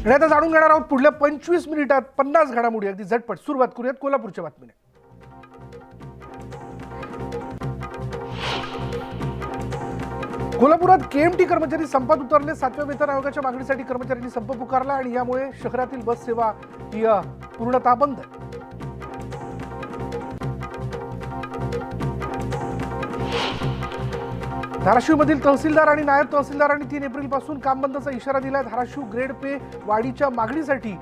आणि आता जाणून घेणार आहोत पुढल्या 25 मिनिटात 50 घडामोडी अगदी झटपट. सुरुवात करूयात कोल्हापूरच्या बातमीने. कोल्हापुरात केएमटी कर्मचारी संपात उतरले. 7व्या वेतन आयोगाच्या मागणीसाठी कर्मचाऱ्यांनी संप पुकारला आणि यामुळे शहरातील बस सेवा ही पूर्णतः बंद आहे. धाराशिवमधील तहसीलदार आणि नायब तहसीलदारांनी 3 एप्रिलपासून काम बंदचा इशारा दिला. धाराशिव ग्रेड पे वाढीच्या मागणीसाठी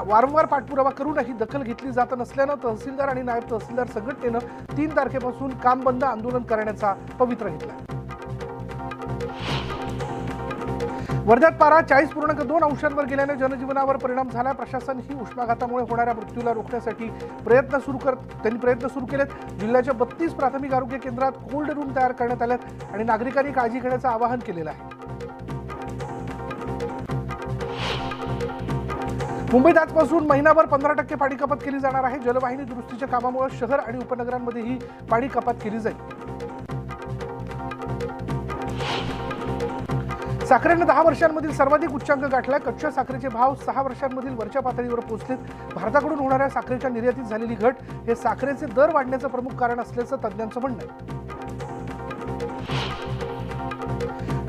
वारंवार पाठपुरावा करूनही दखल घेतली जात नसल्यानं तहसीलदार आणि नायब तहसीलदार संघटनेनं 3 तारखेपासून काम बंद आंदोलन करण्याचा पवित्रा घेतला. वर्ध्यात पारा 40.2 अंशांवर गेल्याने जनजीवनावर परिणाम झाला. प्रशासन ही उष्माघातामुळे होणाऱ्या मृत्यूला रोखण्यासाठी प्रयत्न सुरू केलेत. जिल्ह्याच्या 32 प्राथमिक आरोग्य केंद्रात कोल्ड रूम तयार करण्यात आलेत आणि नागरिकांनी काळजी घेण्याचं आवाहन केलेलं आहे. मुंबईत आजपासून महिनाभर 15% पाणी कपात केली जाणार आहे. जलवाहिनी दुरुस्तीच्या कामामुळे शहर आणि उपनगरांमध्येही पाणी कपात केली जाईल. साखरेनं 10 वर्षांमधील सर्वाधिक उच्चांक गाठलाय. कच्च्या साखरेचे भाव 6 वर्षांमधील वरच्या पातळीवर पोहोचलेत. भारताकडून होणाऱ्या साखरेच्या निर्यातीत झालेली घट हे साखरेचे दर वाढण्याचं प्रमुख कारण असल्याचं तज्ज्ञांचं म्हणणं आहे.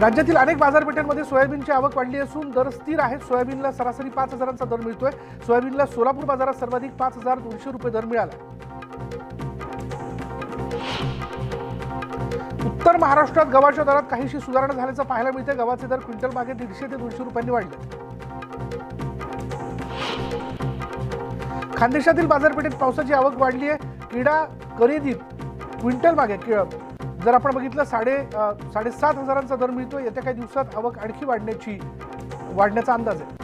राज्यातील अनेक बाजारपेठांमध्ये सोयाबीनची आवक वाढली असून दर स्थिर आहेत. सोयाबीनला सरासरी 5,000चा दर मिळतोय. सोयाबीनला सोलापूर बाजारात सर्वाधिक 5,200 रुपये दर मिळाला. उत्तर महाराष्ट्रात गव्हाच्या दरात काहीशी सुधारणा झाल्याचं पाहायला मिळते. गव्हाचे दर क्विंटल मागे 150 ते 200 रुपयांनी वाढले. खानदेशातील बाजारपेठेत पावसाची आवक वाढली आहे. किडा खरेदीत क्विंटल मागे जर आपण बघितलं 7,500चा दर मिळतोय. येत्या काही दिवसात आवक आणखी वाढण्याचा अंदाज आहे.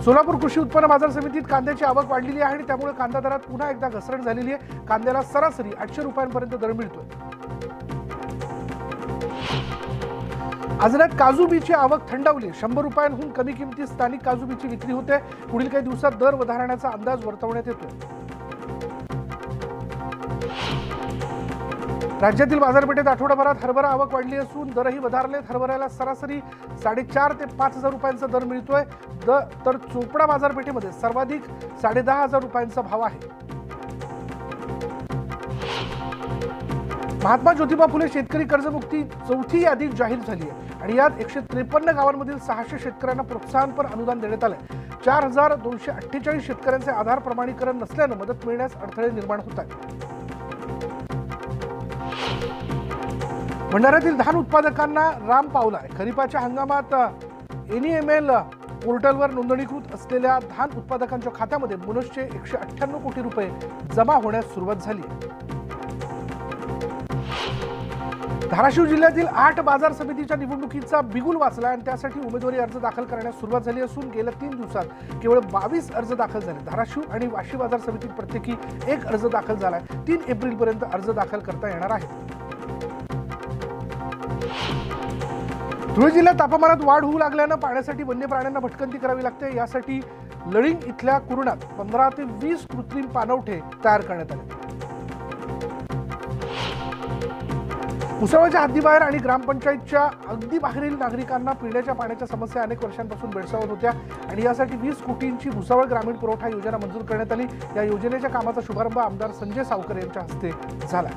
सोलापूर कृषी उत्पन्न बाजार समितीत कांद्याची आवक वाढलेली आहे आणि त्यामुळे कांदा दरात पुन्हा एकदा घसरण झालेली आहे. कांद्याला सरासरी 800 रुपयांपर्यंत दर मिळतोय. आजऱ्यात काजू बीची आवक थंडावली. 100 रुपयांहून कमी किमतीत स्थानिक काजू बीची विक्री होते. पुढील काही दिवसात दर वधारण्याचा अंदाज वर्तवण्यात येतोय. राज्यातील बाजारपेठेत आठवडाभरात हरभरा आवक वाढली असून दरही वधारलेत. हरभऱ्याला सरासरी 4,500 ते 5,000 रुपयांचा दर मिळतोय. तर चोपडा बाजारपेठेमध्ये सर्वाधिक 10,500 रुपयांचा भाव आहे. महात्मा ज्योतिबा फुले शेतकरी कर्जमुक्ती 4थी यादी जाहीर झाली आहे आणि यात 153 गावांमधील 600 शेतकऱ्यांना प्रोत्साहनपर अनुदान देण्यात आलंय. 4,248 शेतकऱ्यांचे आधार प्रमाणीकरण नसल्यानं मदत मिळण्यास अडथळे निर्माण होत आहेत. भंडाऱ्यातील धान उत्पादकांना राम पावलाय. खरीपाच्या हंगामात NEML पोर्टलवर नोंदणीकृत असलेल्या धान उत्पादकांच्या खात्यामध्ये बोनसचे 198 कोटी रुपये जमा होण्यास सुरुवात झाली. धाराशिव जिल्ह्यातील 8 बाजार समितीच्या निवडणुकीचा बिगुल वाचला आणि त्यासाठी उमेदवारी अर्ज दाखल करण्यास सुरुवात झाली असून गेल्या 3 दिवसात केवळ 22 अर्ज दाखल झाले. धाराशिव आणि वाशी बाजार समितीत प्रत्येकी 1 अर्ज दाखल झालाय. 3 एप्रिलपर्यंत अर्ज दाखल करता येणार आहे. धुळे जिल्ह्यात तापमानात वाढ होऊ लागल्यानं पाण्यासाठी वन्य प्राण्यांना भटकंती करावी लागते. यासाठी लळिंग इथल्या कुरणात 15 ते 20 कृत्रिम पाणवठे तयार करण्यात आले. मुसळाच्या हद्दीबाहेर आणि ग्रामपंचायतच्या अगदी बाहेरील नागरिकांना पिण्याच्या पाण्याच्या समस्या अनेक वर्षांपासून भेडसावत होत्या आणि यासाठी 20 कोटींची भुसावळ ग्रामीण पुरवठा योजना मंजूर करण्यात आली. या योजनेच्या कामाचा शुभारंभ आमदार संजय सावकर यांच्या हस्ते झाला.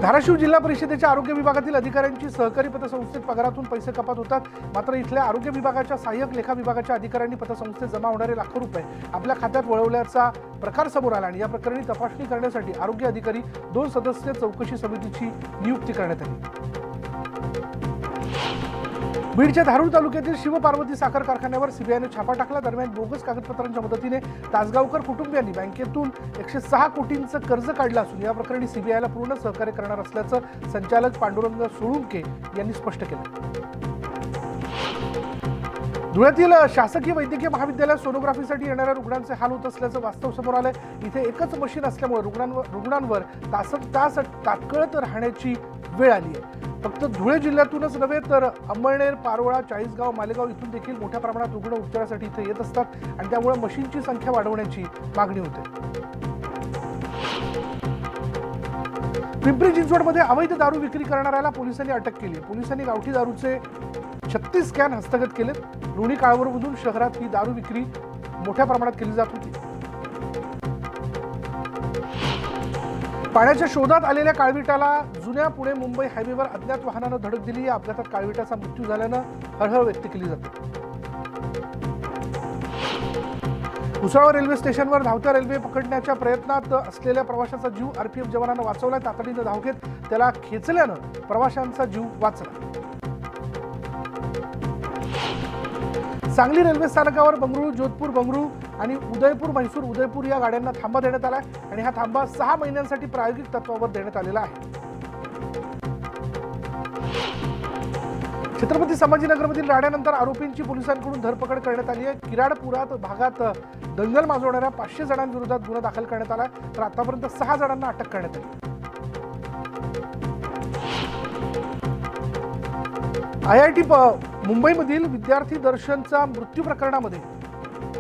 धाराशिव जिल्हा परिषदेच्या आरोग्य विभागातील अधिकाऱ्यांची सहकारी पतसंस्थेत पगारातून पैसे कपात होतात. मात्र इथल्या आरोग्य विभागाच्या सहाय्यक लेखा विभागाच्या अधिकाऱ्यांनी पतसंस्थेत जमा होणारे लाखो रुपये आपल्या खात्यात वळवल्याचा प्रकार समोर आला आणि या प्रकरणी तपासणी करण्यासाठी आरोग्य अधिकारी 2 सदस्य चौकशी समितीची नियुक्ती करण्यात आली. बीडच्या धारूर तालुक्यातील शिवपार्वती साखर कारखान्यावर सीबीआयने छापा टाकला. दरम्यान बोगस कागदपत्रांच्या मदतीने तासगावकर कुटुंबियांनी बँकेतून 106 कोटींचं कर्ज काढलं असून या प्रकरणी सीबीआयला पूर्ण सहकार्य करणार असल्याचं संचालक पांडुरंग सोळुंके यांनी स्पष्ट केलं. धुळ्यातील शासकीय वैद्यकीय महाविद्यालयात सोनोग्राफीसाठी येणाऱ्या रुग्णांचे हाल होत असल्याचं वास्तव समोर आलंय. इथे एकच मशीन असल्यामुळे रुग्णांवर तास तात्काळत राहण्याची वेळ आली आहे. फक्त धुळे जिल्ह्यातूनच नव्हे तर अंमळनेर, पारोळा, चाळीसगाव, मालेगाव इथून देखील मोठ्या प्रमाणात रुग्ण उपचारासाठी इथे येत असतात आणि त्यामुळे मशीनची संख्या वाढवण्याची मागणी होते. पिंपरी चिंचवडमध्ये अवैध दारू विक्री करणाऱ्याला पोलिसांनी अटक केली. पोलिसांनी गावठी दारूचे 36 कॅन हस्तगत केलेत. लोणी काळवरमधून शहरात ही दारू विक्री मोठ्या प्रमाणात केली जात होती. पाण्याच्या शोधात आलेल्या काळविटाला जुन्या पुणे मुंबई हायवेवर अज्ञात वाहनानं धडक दिली. या अपघातात काळविटाचा मृत्यू झाल्यानं हळहळ व्यक्त केली जाते. भुसावळ रेल्वे स्टेशनवर धावत्या रेल्वे पकडण्याच्या प्रयत्नात असलेल्या प्रवाशाचा जीव आरपीएफ जवानानं वाचवला. तातडीनं धाव घेत त्याला खेचल्यानं प्रवाशांचा जीव वाचला. सांगली रेल्वे स्थानकावर बंगळुरू जोधपूर बंगळुरू आणि उदयपूर म्हैसूर उदयपूर या गाड्यांना थांबा देण्यात आला आणि हा थांबा 6 महिन्यांसाठी प्रायोगिक तत्वावर देण्यात आलेला आहे. छत्रपती संभाजीनगरमधील राड्यानंतर आरोपींची पोलिसांकडून धरपकड करण्यात आली आहे. किराडपुरात भागात दंगल माजवणाऱ्या 500 जणांविरोधात गुन्हा दाखल करण्यात आला, तर आतापर्यंत 6 जणांना अटक करण्यात आली. IIT मुंबईमधील विद्यार्थी दर्शनचा मृत्यू प्रकरणामध्ये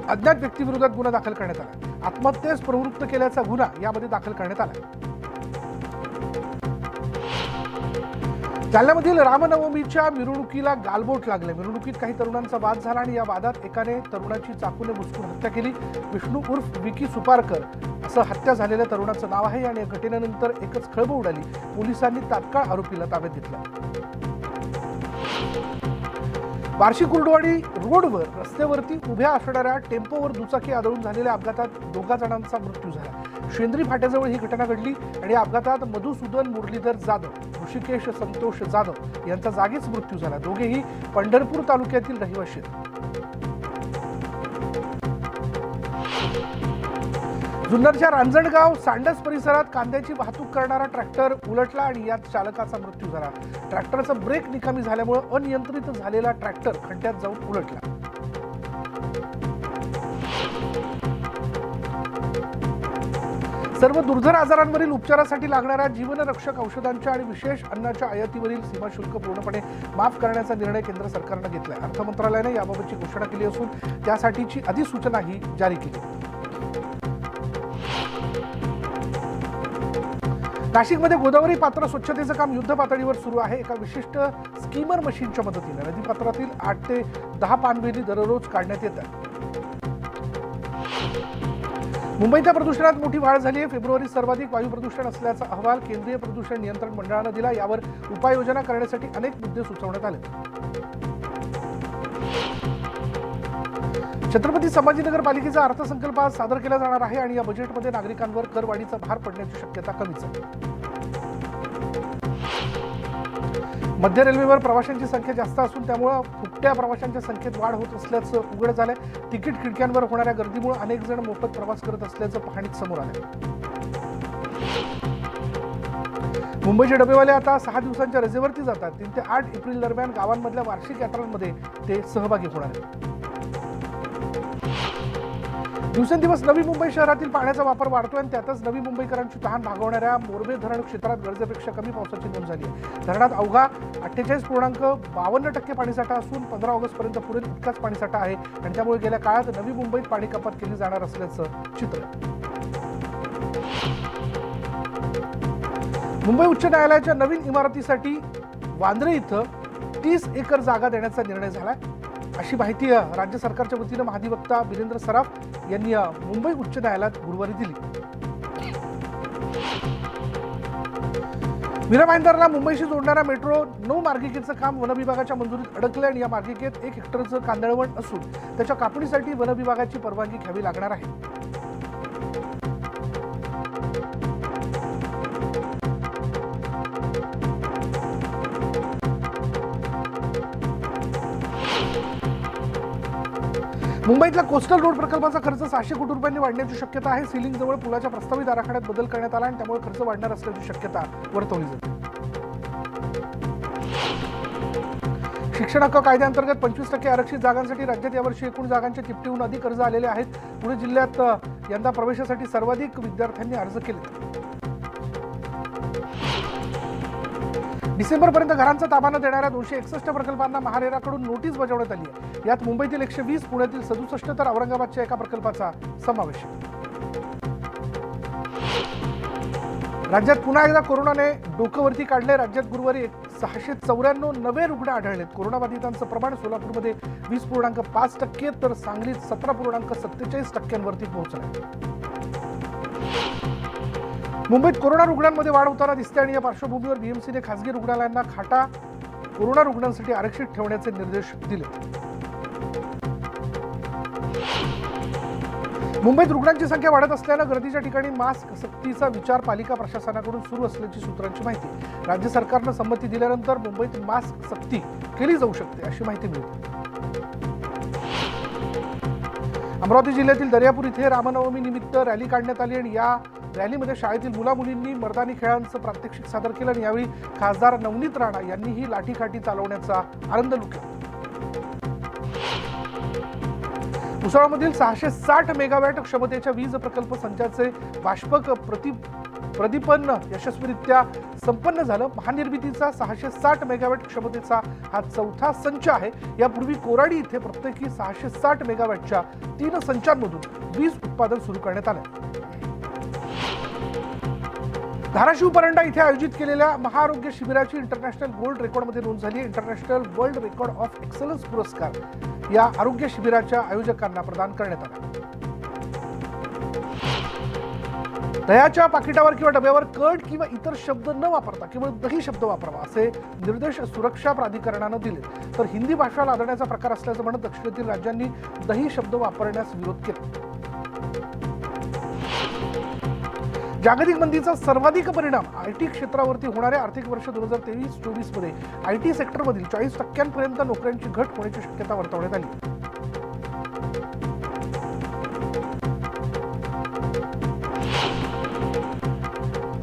अज्ञात व्यक्तीविरोधात गुन्हा दाखल करण्यात आला. आत्महत्येस प्रवृत्त केल्याचा गुन्हा यामध्ये दाखल करण्यात आला. जालन्यामधील रामनवमीच्या मिरवणुकीला गालबोट लागले. मिरवणुकीत काही तरुणांचा वाद झाला आणि या वादात एकाने तरुणाची चाकूने घुसखोरून हत्या केली. विष्णू उर्फ विकी सुपारकर असं हत्या झालेल्या तरुणाचं नाव आहे आणि या घटनेनंतर एकच खळबळ उडाली. पोलिसांनी तात्काळ आरोपीला ताब्यात घेतलं. बार्शी कुर्डवाडी रोडवर रस्त्यावरती उभ्या असणाऱ्या टेम्पोवर दुचाकी आदळून झालेल्या अपघातात 2 जणांचा मृत्यू झाला. शेंद्री फाट्याजवळ ही घटना घडली आणि या अपघातात मधुसूदन मुरलीधर जाधव, ऋषिकेश संतोष जाधव यांचा जागीच मृत्यू झाला. दोघेही पंढरपूर तालुक्यातील रहिवासी आहेत. जुन्नरच्या रांजणगाव सांडस परिसरात कांद्याची वाहतूक करणारा ट्रॅक्टर उलटला आणि यात चालकाचा मृत्यू झाला. ट्रॅक्टरचा ब्रेक निकामी झाल्यामुळे अनियंत्रित झालेला ट्रॅक्टर खड्ड्यात जाऊन उलटला. सर्व दुर्धर आजारांवरील उपचारासाठी लागणाऱ्या जीवनरक्षक औषधांच्या आणि विशेष अन्नाच्या आयातीवरील सीमाशुल्क पूर्णपणे माफ करण्याचा निर्णय केंद्र सरकारनं घेतलाय. अर्थ मंत्रालयाने याबाबतची घोषणा केली असून त्यासाठीची अधिसूचनाही जारी केली. नाशिकमध्ये गोदावरी पात्र स्वच्छतेचं काम युद्ध पातळीवर सुरू आहे. एका विशिष्ट स्कीमर मशीनच्या मदतीने नदीपात्रातील 8 ते 10 पाणवेली दररोज काढण्यात येतात. मुंबईच्या प्रदूषणात मोठी वाढ झाली आहे. फेब्रुवारीत सर्वाधिक वायू प्रदूषण असल्याचा अहवाल केंद्रीय प्रदूषण नियंत्रण मंडळानं दिला. यावर उपाययोजना करण्यासाठी अनेक मुद्दे सुचवण्यात आले. छत्रपती संभाजीनगर पालिकेचा अर्थसंकल्प आज सादर केला जाणार आहे आणि या बजेटमध्ये नागरिकांवर करवाढीचा भार पडण्याची शक्यता कमीच आहे. मध्य रेल्वेवर प्रवाशांची संख्या जास्त असून त्यामुळे फुकट्या प्रवाशांच्या संख्येत वाढ होत असल्याचं उघड झालंय. तिकीट खिडक्यांवर होणाऱ्या गर्दीमुळे अनेक जण मोफत प्रवास करत असल्याचं पाहणीत समोर आलंय. मुंबईचे डबेवाले आता 6 दिवसांच्या रजेवरती जातात. 3 ते 8 एप्रिल दरम्यान गावांमधल्या वार्षिक यात्रांमध्ये ते सहभागी होणार आहेत. दिवसेंदिवस नवी मुंबई शहरातील पाण्याचा वापर वाढतोय आणि त्यातच नवी मुंबईकरांची तहान भागवणाऱ्या मोरबे धरण क्षेत्रात गरजेपेक्षा कमी पावसाची नोंद झाली आहे. धरणात अवघा 48.52% पाणीसाठा असून 15 ऑगस्टपर्यंत पुरेल इतकाच पाणीसाठा आहे आणि त्यामुळे गेल्या काळात नवी मुंबईत पाणी कपात केली जाणार असल्याचं चित्र. मुंबई उच्च न्यायालयाच्या नवीन इमारतीसाठी वांद्रे इथं 30 एकर जागा देण्याचा निर्णय झाला अशी माहिती राज्य सरकारच्या वतीनं महाधिवक्ता वीरेंद्र सराफ यांनी मुंबई उच्च न्यायालयात गुरुवारी दिली. मीरा भाईंदरला मुंबईशी जोडणाऱ्या मेट्रो 9 मार्गिकेचं काम वनविभागाच्या मंजुरीत अडकले आणि या मार्गिकेत 1 हेक्टरचं कांदळवण असून त्याच्या कापणीसाठी वनविभागाची परवानगी घ्यावी लागणार आहे. मुंबईतल्या कोस्टल रोड प्रकल्पाचा खर्च 600 कोटी रुपयांनी वाढण्याची शक्यता आहे. सीलिंग जवळ पुलाच्या प्रस्तावित आराखड्यात बदल करण्यात आला आणि त्यामुळे खर्च वाढणार असल्याची शक्यता वर्तवली जाते. शिक्षण हक्क कायद्याअंतर्गत 25% आरक्षित जागांसाठी राज्यात यावर्षी एकूण जागांच्या तिपटीहून अधिक अर्ज आलेले आहेत. पुणे जिल्ह्यात यंदा प्रवेशासाठी सर्वाधिक विद्यार्थ्यांनी अर्ज केले. डिसेंबरपर्यंत घरांचा ताबा न देणाऱ्या 261 प्रकल्पांना महारेराकडून नोटीस बजावण्यात आली आहे. यात मुंबईतील 120, पुण्यातील 67 तर औरंगाबादच्या एका प्रकल्पाचा समावेश आहे. राज्यात पुन्हा एकदा कोरोनाने डोकं वरती काढले. राज्यात गुरुवारी 694 नवे रुग्ण आढळलेत. कोरोनाबाधितांचं प्रमाण सोलापूरमध्ये 20.5% तर सांगलीत 17.47% पोहोचलंय. मुंबईत कोरोना रुग्णांमध्ये वाढ होताना दिसते आणि या पार्श्वभूमीवर बीएमसीने खासगी रुग्णालयांना खाटा कोरोना रुग्णांसाठी आरक्षित ठेवण्याचे निर्देश दिले. मुंबईत रुग्णांची संख्या वाढत असल्यानं गर्दीच्या ठिकाणी मास्क सक्तीचा विचार पालिका प्रशासनाकडून सुरू असल्याची सूत्रांची माहिती. राज्य सरकारनं संमती दिल्यानंतर मुंबईत मास्क सक्ती केली जाऊ शकते अशी माहिती मिळते. अमरावती जिल्ह्यातील दर्यापूर इथे रामनवमी निमित्त रॅली काढण्यात आली आणि या रॅलीमध्ये शाळेतील मुलामुलींनी मर्दानी खेळांचं प्रात्यक्षिक सादर केलं आणि यावेळी खासदार नवनीत राणा यांनीही लाठीकाठी चालवण्याचा आनंद लुटला. भुसावळमधील 660 मेगावॅट क्षमतेच्या वीज प्रकल्प संचाचे बाष्पक प्रदीपन यशस्वीरित्या संपन्न झालं. महानिर्मितीचा 660 मेगावॅट क्षमतेचा हा चौथा संच आहे. यापूर्वी कोराडी इथे प्रत्येकी 660 मेगावॅटच्या 3 संचांमधून वीज उत्पादन सुरू करण्यात आलं. धाराशिव परंडा इथे आयोजित केलेल्या महाआरोग्य शिबिराची इंटरनॅशनल गोल्ड रेकॉर्डमध्ये नोंद झाली. International world record of excellence पुरस्कार या आरोग्य शिबिराच्या आयोजकांना प्रदान करण्यात आला. दह्याच्या पाकिटावर किंवा डब्यावर कर्ड किंवा इतर शब्द न वापरता केवळ दही शब्द वापरावा असे निर्देश सुरक्षा प्राधिकरणानं दिले. तर हिंदी भाषा लादण्याचा प्रकार असल्याचं म्हणत दक्षिणेतील राज्यांनी दही शब्द वापरण्यास विरोध केला. जागतिक मंदीचा सर्वाधिक परिणाम आयटी क्षेत्रावरती होणाऱ्या आर्थिक वर्ष 2023-24 मध्ये आयटी सेक्टरमधील 40% नोकऱ्यांची घट होण्याची शक्यता वर्तवण्यात आली.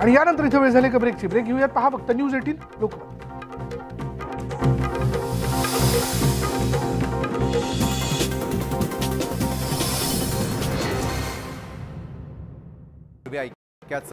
आणि यानंतर इथे वेळ झाली का ब्रेकची. ब्रेक घेऊयात. पहा फक्त न्यूज 18 लोकमत.